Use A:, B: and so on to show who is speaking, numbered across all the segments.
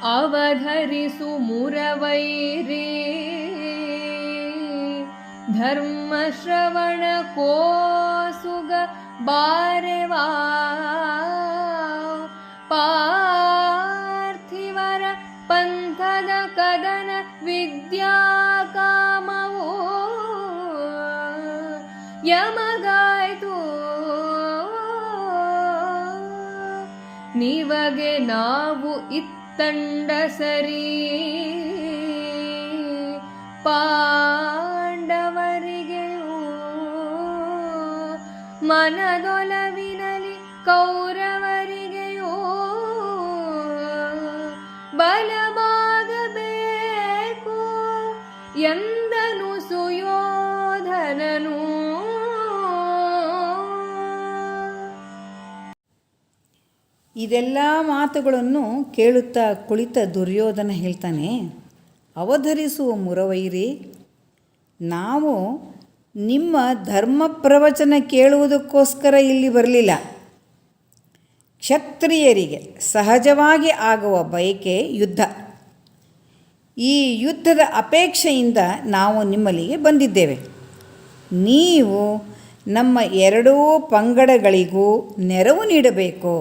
A: ಅವಧರಿಸು ಮುರವೈರಿ ಧರ್ಮ ಶ್ರವಣ ಕೋಸುಗ ಬಾರೆವಾ ಪಾರ್ಥಿವರ ಪಂಥದ ಕದನ ವಿದ್ಯಾ ಕಾಮವೋ ಯಮಗಾಯ್ತು ನಿವಗೆ ನಾವು ಇತ್ತಂಡ ಸರಿ ಪಾಂಡವರಿಗೆಯೂ ಮನದೊಲವಿನಲಿ ಕೌರವರಿಗೆಯೂ ಬಲವಾಗಬೇಕು ಎಂದನು ಸುಯೋಧನನು.
B: ಇದೆಲ್ಲ ಮಾತುಗಳನ್ನು ಕೇಳುತ್ತಾ ಕುಳಿತ ದುರ್ಯೋಧನ ಹೇಳ್ತಾನೆ, ಅವಧರಿಸುವ ಮುರವೈರಿ, ನಾವು ನಿಮ್ಮ ಧರ್ಮ ಪ್ರವಚನ ಕೇಳುವುದಕ್ಕೋಸ್ಕರ ಇಲ್ಲಿ ಬರಲಿಲ್ಲ. ಕ್ಷತ್ರಿಯರಿಗೆ ಸಹಜವಾಗಿ ಆಗುವ ಬಯಕೆ ಯುದ್ಧ. ಈ ಯುದ್ಧದ ಅಪೇಕ್ಷೆಯಿಂದ ನಾವು ನಿಮ್ಮಲ್ಲಿಗೆ ಬಂದಿದ್ದೇವೆ. ನೀವು ನಮ್ಮ ಎರಡೂ ಪಂಗಡಗಳಿಗೂ ನೆರವು ನೀಡಬೇಕು.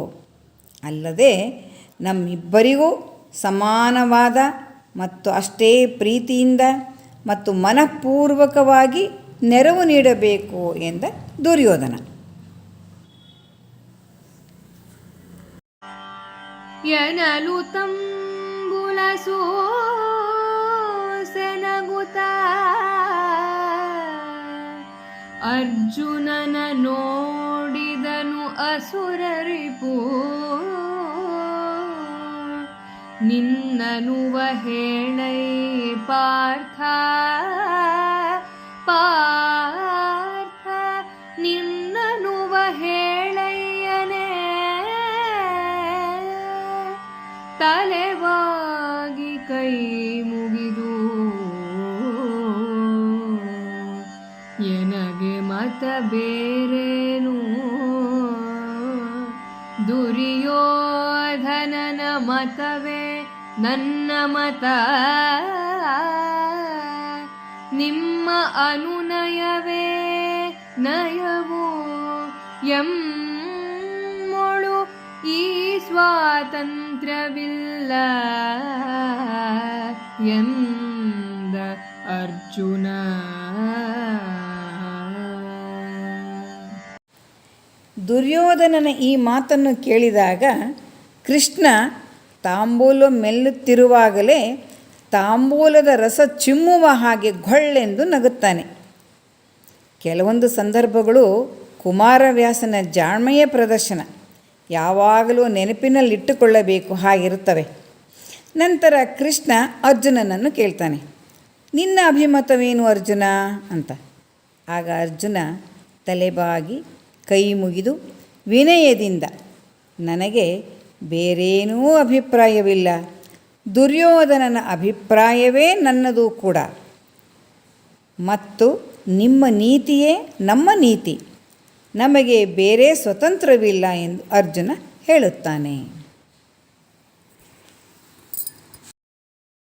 B: ಅಲ್ಲದೆ ನಮ್ಮಿಬ್ಬರಿಗೂ ಸಮಾನವಾದ ಮತ್ತು ಅಷ್ಟೇ ಪ್ರೀತಿಯಿಂದ ಮತ್ತು ಮನಃಪೂರ್ವಕವಾಗಿ ನೆರವು ನೀಡಬೇಕು ಎಂದ ದುರ್ಯೋಧನ.
A: ಎನಲು ತಂಬುಲ ಸೋಸೆನಗುತ ಅರ್ಜುನನ ನೋಡಿದನು ಅಸುರರಿಪು ನಿನ್ನನುವ ಹೇಳೈ ಪಾರ್ಥ ಪಾರ್ಥ ನಿನ್ನನುವ ಹೇಳಯ್ಯನೇ ತಲೆವಾಗಿ ಕೈ ಮುಗಿದು ಎನಗೆ ಮತ ಬೇರೇನು ದುರ್ಯೋಧನನ ಮತವೇ ನನ್ನ ಮತ ನಿಮ್ಮ ಅನುನಯವೇ ನಯವು ಎಮ್ಮೊಳು ಈ ಸ್ವಾತಂತ್ರ್ಯವಿಲ್ಲ ಎಂದ ಅರ್ಜುನ.
B: ದುರ್ಯೋಧನನ ಈ ಮಾತನ್ನು ಕೇಳಿದಾಗ ಕೃಷ್ಣ ತಾಂಬೂಲ ಮೆಲ್ಲುತ್ತಿರುವಾಗಲೇ ತಾಂಬೂಲದ ರಸ ಚಿಮ್ಮುವ ಹಾಗೆ ಗೊಳ್ಳೆಂದು ನಗುತ್ತಾನೆ. ಕೆಲವೊಂದು ಸಂದರ್ಭಗಳು ಕುಮಾರವ್ಯಾಸನ ಜಾಣ್ಮೆಯ ಪ್ರದರ್ಶನ, ಯಾವಾಗಲೂ ನೆನಪಿನಲ್ಲಿಟ್ಟುಕೊಳ್ಳಬೇಕು ಹಾಗಿರುತ್ತವೆ. ನಂತರ ಕೃಷ್ಣ ಅರ್ಜುನನನ್ನು ಕೇಳ್ತಾನೆ, ನಿನ್ನ ಅಭಿಮತವೇನು ಅರ್ಜುನ ಅಂತ. ಆಗ ಅರ್ಜುನ ತಲೆಬಾಗಿ ಕೈ ಮುಗಿದು ವಿನಯದಿಂದ, ನನಗೆ ಬೇರೇನೂ ಅಭಿಪ್ರಾಯವಿಲ್ಲ, ದುರ್ಯೋಧನನ ಅಭಿಪ್ರಾಯವೇ ನನ್ನದು ಕೂಡ, ಮತ್ತು ನಿಮ್ಮ ನೀತಿಯೇ ನಮ್ಮ ನೀತಿ, ನಮಗೆ ಬೇರೆ ಸ್ವತಂತ್ರವಿಲ್ಲ ಎಂದು ಅರ್ಜುನ ಹೇಳುತ್ತಾನೆ.